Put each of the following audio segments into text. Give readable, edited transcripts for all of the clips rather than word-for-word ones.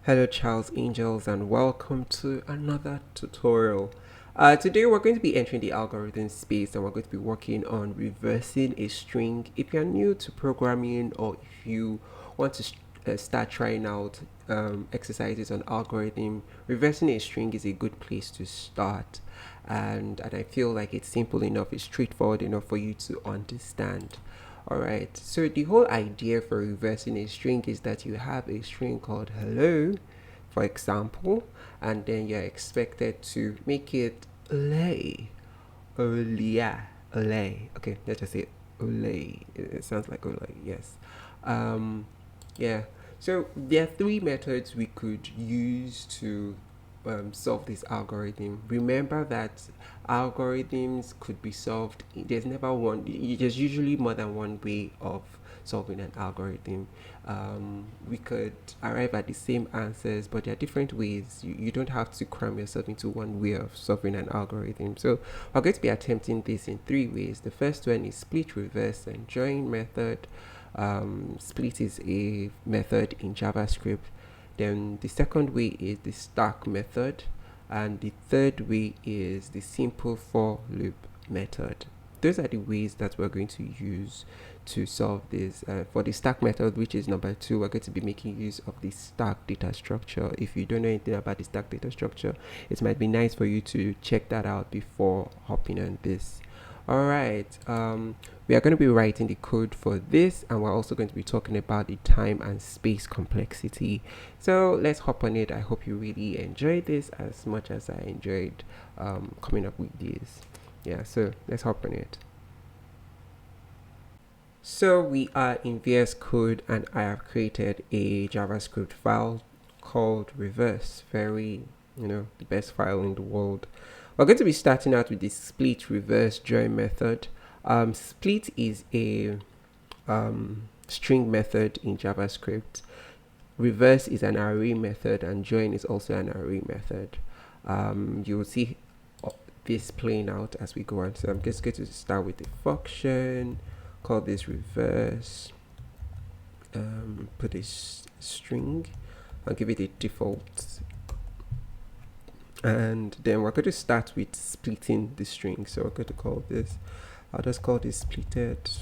Hello Charles Angels and welcome to another tutorial. Today we're going to be entering the algorithm space and we're going to be working on reversing a string. If you're new to programming or if you want to start trying out exercises on algorithm, reversing a string is a good place to start. And I feel like it's simple enough, it's straightforward enough for you to understand. Alright, so the whole idea for reversing a string is that you have a string called hello, for example, and then you're expected to make it ole, olia, ole. Okay, let's just say ole. It sounds like ole, yes. Um, yeah, so there are three methods we could use to solve this algorithm. Remember that algorithms could be solved. There's never one. There's usually more than one way of solving an algorithm. We could arrive at the same answers, but there are different ways. You don't have to cram yourself into one way of solving an algorithm. So we're going to be attempting this in three ways. The first one is split, reverse, and join method. Split is a method in JavaScript. Then the second way is the stack method, and the third way is the simple for loop method. Those are the ways that we're going to use to solve this. For the stack method, which is number 2, we're going to be making use of the stack data structure. If you don't know anything about the stack data structure, it might be nice for you to check that out before hopping on this. Alright, we are going to be writing the code for this, and we're also going to be talking about the time and space complexity. So let's hop on it. I hope you really enjoyed this as much as I enjoyed coming up with these. Yeah, so let's hop on it. So we are in VS Code and I have created a JavaScript file called reverse. Very, the best file in the world. We're going to be starting out with the split, reverse, join method. Split is a string method in JavaScript. Reverse is an array method and join is also an array method. You will see this playing out as we go on. So I'm just going to start with a function, call this reverse, put a string, I'll give it a default, and then we're going to start with splitting the string. So we're going to call this, I'll just call this splitted,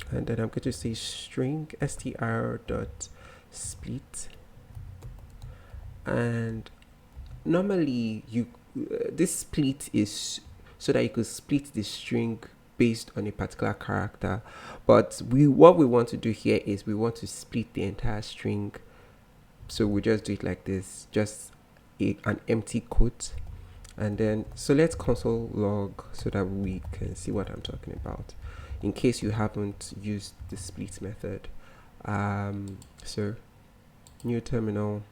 and then I'm going to say string str dot split, and normally this split is so that you could split the string based on a particular character, but what we want to do here is we want to split the entire string. So we just do it like this, just an empty quote, and then so let's console log so that we can see what I'm talking about in case you haven't used the split method. So new terminal,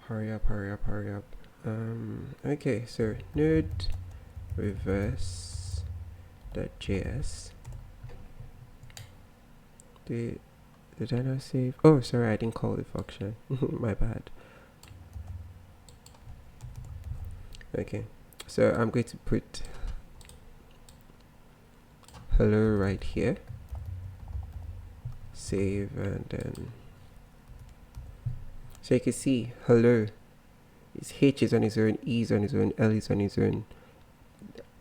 hurry up. Okay, so node reverse.js. Did I not save? Oh, sorry, I didn't call the function. My bad. Okay, so I'm going to put hello right here. Save, and then so you can see hello. H is on its own, E is on its own, L is on its own,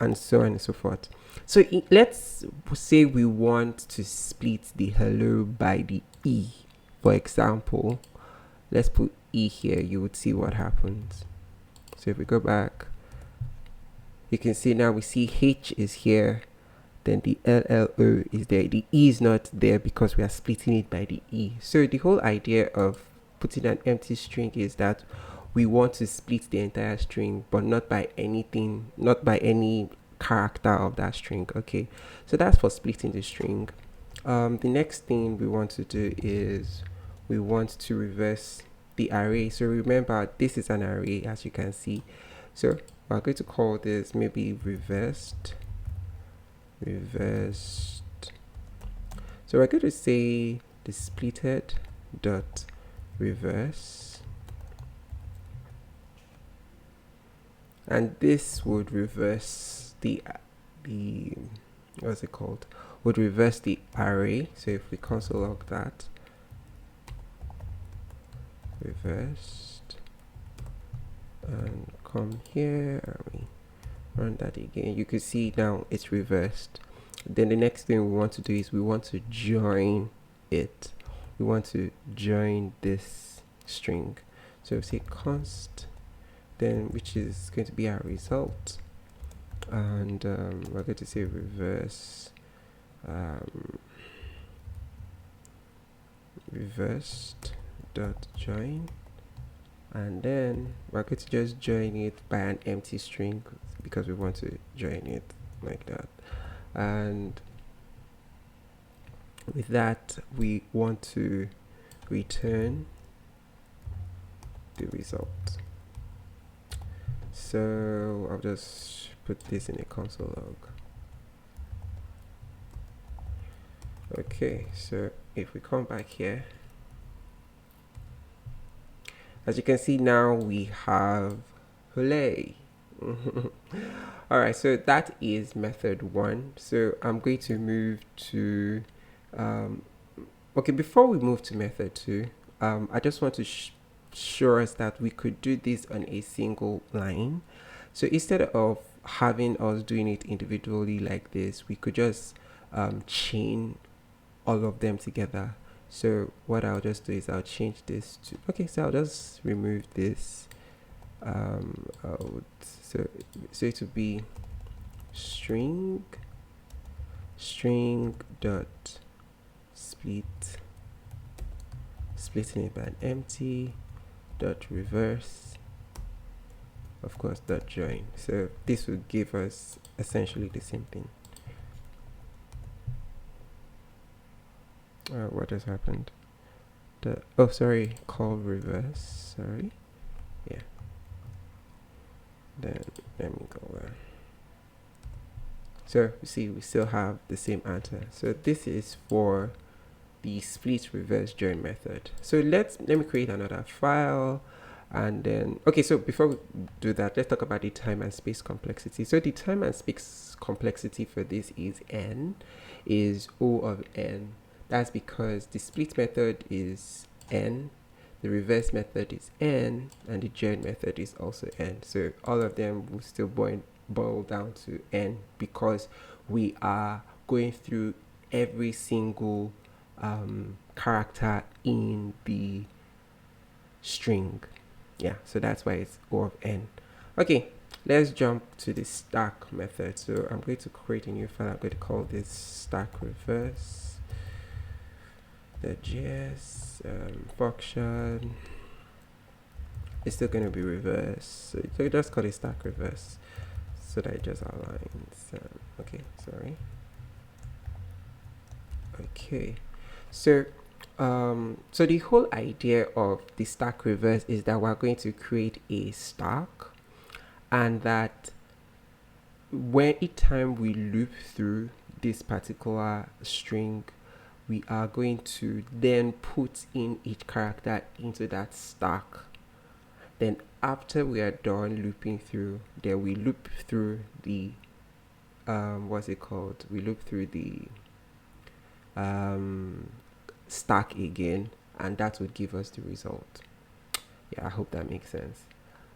and so on and so forth. So let's say we want to split the hello by the E. For example, let's put E here. You would see what happens. So if we go back, you can see now we see H is here, then the LLO is there. The E is not there because we are splitting it by the E. So the whole idea of putting an empty string is that we want to split the entire string, but not by anything, not by any character of that string. Okay, so that's for splitting the string. The next thing we want to do is we want to reverse the array. So remember, this is an array, as you can see. So we're going to call this maybe reversed. So we're going to say the splitted dot reverse, and this would reverse the what's it called, would reverse the array. So if we console log that, reversed, and come here and we run that again. You can see now it's reversed. Then the next thing we want to do is we want to join it. We want to join this string. So say const, then which is going to be our result, and we're going to say reverse reversed dot join, and then we're going to just join it by an empty string because we want to join it like that. And with that we want to return the result. So I'll just put this in a console log. Okay, so if we come back here, as you can see now we have hooray. All right, so that is method 1. So I'm going to move to okay, before we move to method 2, I just want to show us that we could do this on a single line. So instead of having us doing it individually like this, we could just chain all of them together. So what I'll just do is I'll change this to, okay, so I'll just remove this. So it would be string dot splitting it by an empty dot reverse, of course, dot join. So this would give us essentially the same thing. What has happened? Oh, sorry, call reverse, sorry. Yeah, then let me go there. So you see we still have the same answer. So this is for the split reverse join method. So let me create another file, and then okay, so before we do that, let's talk about the time and space complexity. So the time and space complexity for this is n, is O of n. That's because the split method is n, the reverse method is n, and the join method is also n. So all of them will still boil down to n because we are going through every single character in the string. Yeah, so that's why it's O of n. Okay, let's jump to the stack method. So I'm going to create a new file. I'm going to call this stack reverse. The JS function is still going to be reverse. So you just call it stack reverse so that it just aligns. Okay, sorry. Okay, so so the whole idea of the stack reverse is that we're going to create a stack, and that when each time we loop through this particular string, we are going to then put in each character into that stack. Then after we are done looping through, then we loop through the what's it called? We loop through the stack again, and that would give us the result. Yeah, I hope that makes sense.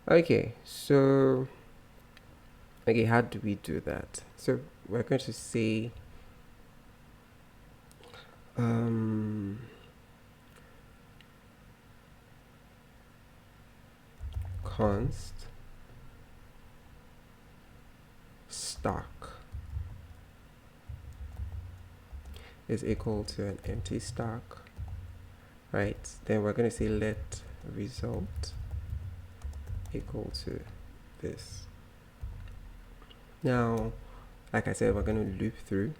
Okay, so okay, how do we do that? So we're going to say const stack is equal to an empty stack, right? Then we're going to say let result equal to this. Now, like I said, we're going to loop through.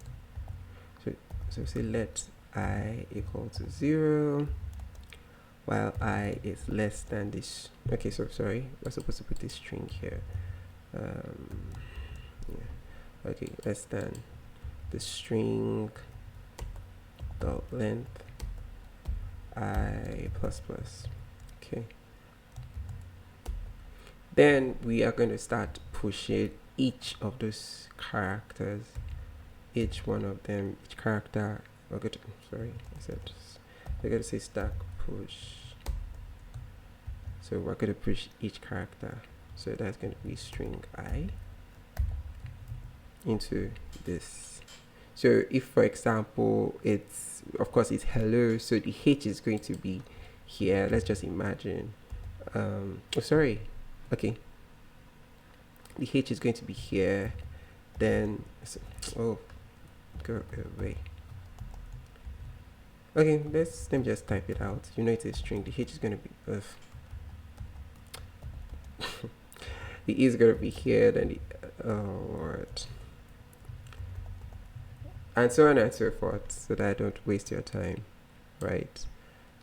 So say let I equal to 0 while I is less than this. Okay, so sorry, we're supposed to put this string here. Yeah. Okay, less than the string dot length I plus plus. Okay, then we are going to start pushing each of those characters, each one of them, each character. We're going to, sorry, I said we're going to say stack push So we're going to push each character. So that's going to be string I into this. So if, for example, it's, of course, it's hello, so the H is going to be here. Let's just imagine. Oh, sorry. Okay. The H is going to be here. Then, oh, go away. Okay, let me just type it out. You know it's a string. The H is going to be the E is going to be here. Then the word, and so on and so forth, so that I don't waste your time, right?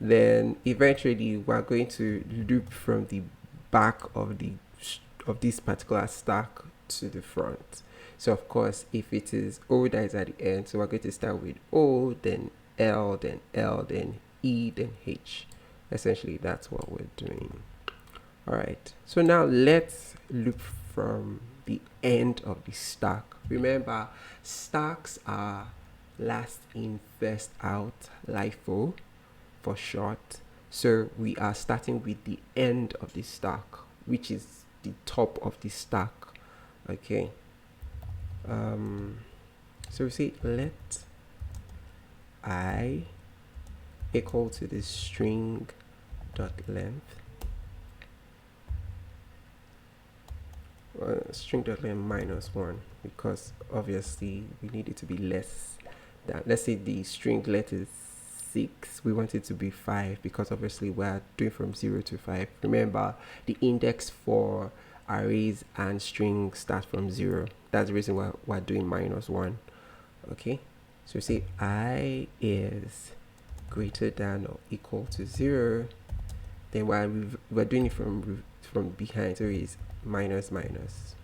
Then eventually we're going to loop from the back of this particular stack to the front. So of course, if it is O that is at the end, so we're going to start with O, then L, then L, then E, then H. Essentially, that's what we're doing. All right. So now let's loop from the end of the stack. Remember, stacks are last in, first out, LIFO for short. So we are starting with the end of the stack, which is the top of the stack. Okay. So we say let I equal to this string dot length, string dot length -1, because obviously we need it to be less than, let's say the string length is 6, we want it to be 5, because obviously we're doing from 0 to 5. Remember, the index for arrays and strings start from 0. That's the reason why we're doing -1. Okay, so we say I is greater than or equal to 0, then we're doing it from behind, so it's minus minus.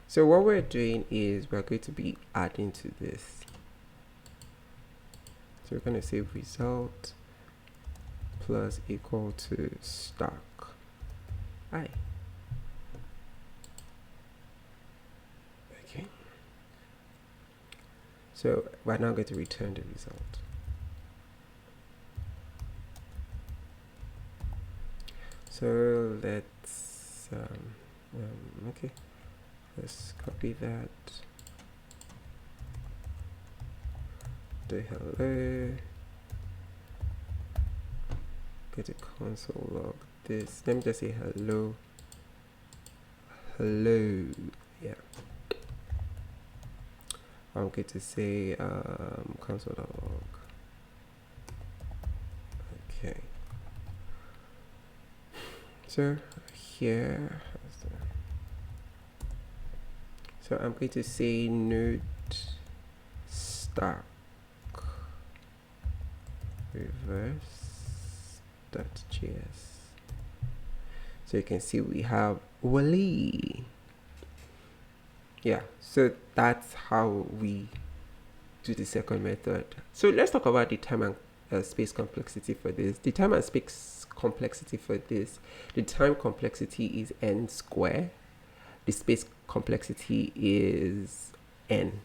So what we're doing is we're going to be adding to this. So we're going to say result plus equal to stack I. Okay. So we're now going to return the result. So let's okay, let's copy that, do hello, go to console log this, let me just say hello, yeah. I'm going to say console log, okay. So here, so I'm going to say node stack reverse.js. So you can see we have Wally. Yeah, so that's how we do the second method. So let's talk about the time and space complexity for this. The time and space complexity for this, the time complexity is n square, the space complexity is n.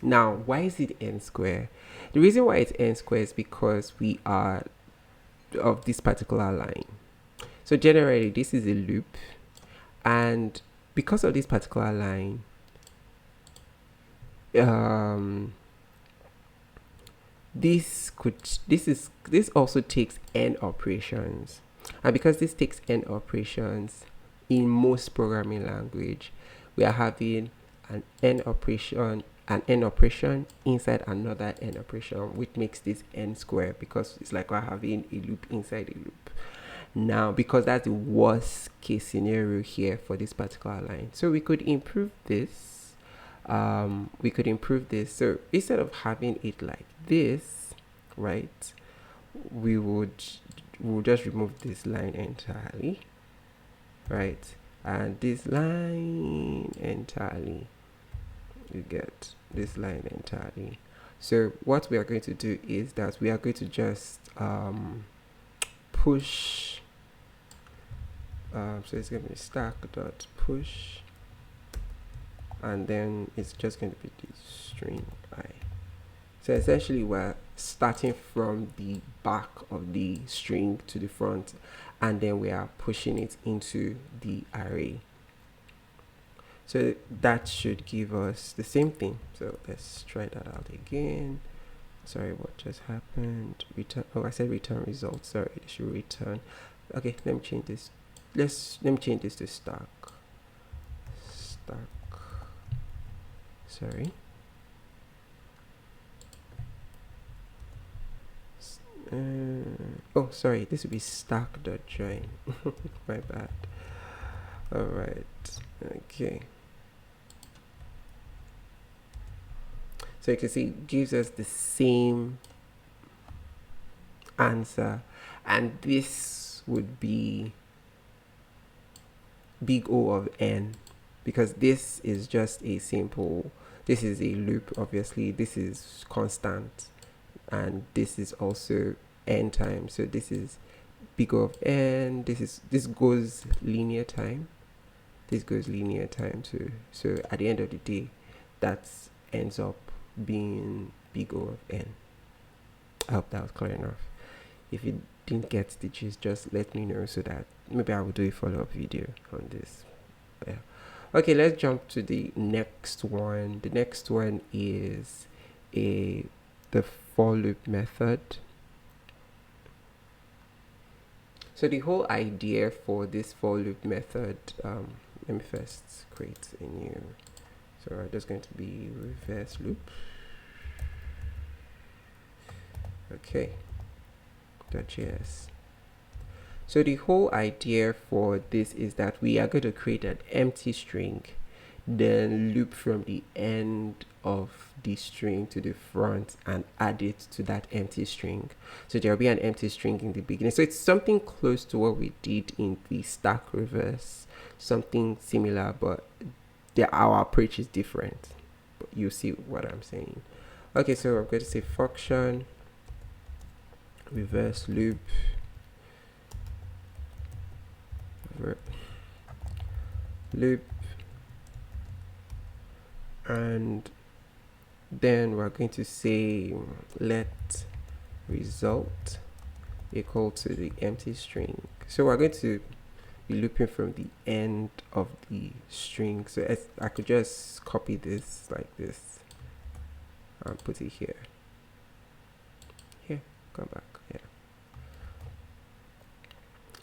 Now, why is it n square? The reason why it's n square is because we are of this particular line. So generally this is a loop, and because of this particular line, this also takes n operations, and because this takes n operations, in most programming language we are having an n operation inside another n operation, which makes this n square, because it's like we're having a loop inside a loop. Now, because that's the worst case scenario here for this particular line, so we could improve this. So instead of having it like this, right, we'll just remove this line entirely, right, and this line entirely, you get this line entirely. So what we are going to do is that we are going to just push, so it's going to be stack.push, and then it's just going to be the string I. So essentially we're starting from the back of the string to the front, and then we are pushing it into the array. So that should give us the same thing. So let's try that out again. Sorry, what just happened? Return. Oh, I said return result. Sorry, it should return. Okay, let me change this. Let me change this to stack. Sorry. Oh, sorry. This would be stack.join. My bad. All right. Okay. So you can see it gives us the same answer, and this would be big O of n, because this is just a simple, this is a loop, obviously this is constant, and this is also n times, so this is big O of n, this goes linear time, this goes linear time too. So at the end of the day, that ends up being big O of n. I hope that was clear enough. If you didn't get the gist, just let me know so that maybe I will do a follow-up video on this. Yeah. Okay, let's jump to the next one. The next one is the for loop method. So the whole idea for this for loop method, let me first create a new. So there's going to be reverse loop. Okay. .js. So the whole idea for this is that we are going to create an empty string, then loop from the end of the string to the front and add it to that empty string. So there will be an empty string in the beginning. So it's something close to what we did in the stack reverse, something similar, but our approach is different. But you see what I'm saying. Okay, so I'm going to say function reverse loop and then we're going to say let result equal to the empty string. So we're going to be looping from the end of the string. So I could just copy this like this and put it here. Come back. Yeah.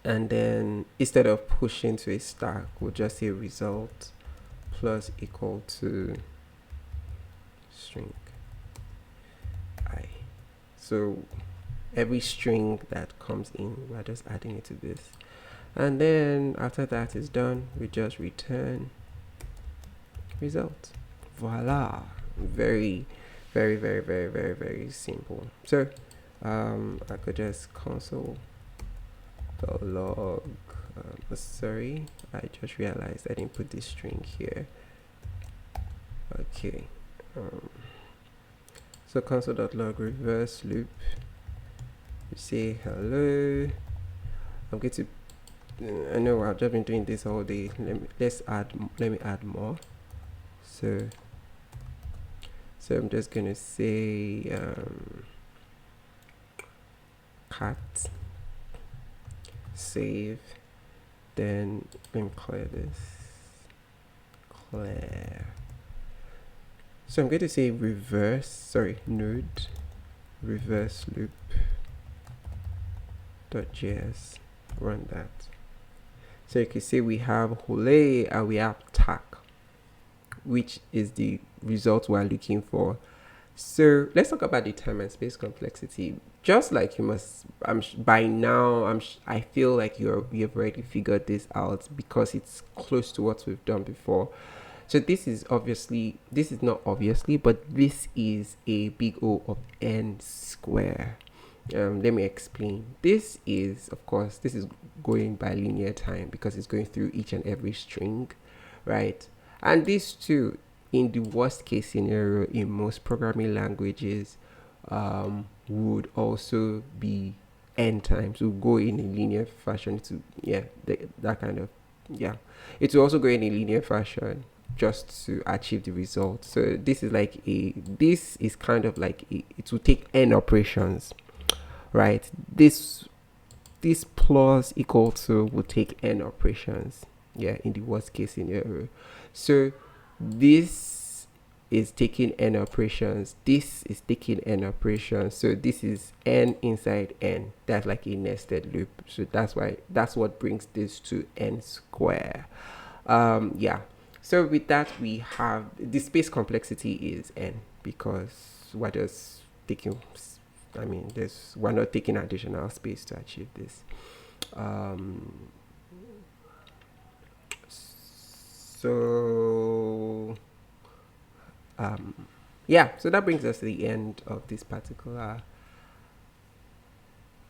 And then instead of pushing to a stack, we'll just say result plus equal to string I. So every string that comes in, we're just adding it to this. And then after that is done, we just return result. Voila. Very, very, very, very, very, very simple. So I could just console the log. Sorry, I just realized I didn't put this string here. Okay, so console.log reverse loop. We say hello. I'm going to. I know I've just been doing this all day. Let me add more. So I'm just gonna say cat save, then let me clear this, so I'm going to say node reverse loop .js, run that. So you can see we have hole and we have tack, which is the result we're looking for. So let's talk about the time and space complexity. Just like you must, by now, I feel like you've already figured this out because it's close to what we've done before. So this is not obviously, but this is a big O of n square. Let me explain. This is going by linear time because it's going through each and every string, right? And these two, in the worst case scenario in most programming languages, would also be n times, will go in a linear fashion to that kind of, it will also go in a linear fashion, just to achieve the result. So this is kind of like it will take n operations, right? This plus equal to will take n operations, yeah, in the worst case scenario. So this is taking n operations, this is taking n operations, so this is n inside n. That's like a nested loop. So that's what brings this to n square. Yeah, so with that, we have the space complexity is n, because we're just taking, I mean, we're not taking additional space to achieve this. So yeah, so that brings us to the end of this particular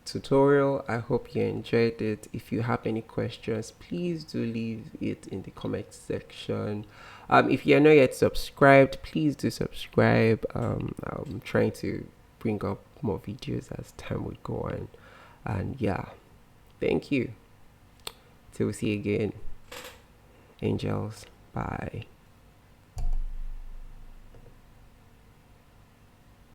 tutorial. I hope you enjoyed it. If you have any questions, please do leave it in the comment section. If you're not yet subscribed, please do subscribe. I'm trying to bring up more videos as time would go on. And yeah, thank you. Till we see you again. Angels, bye.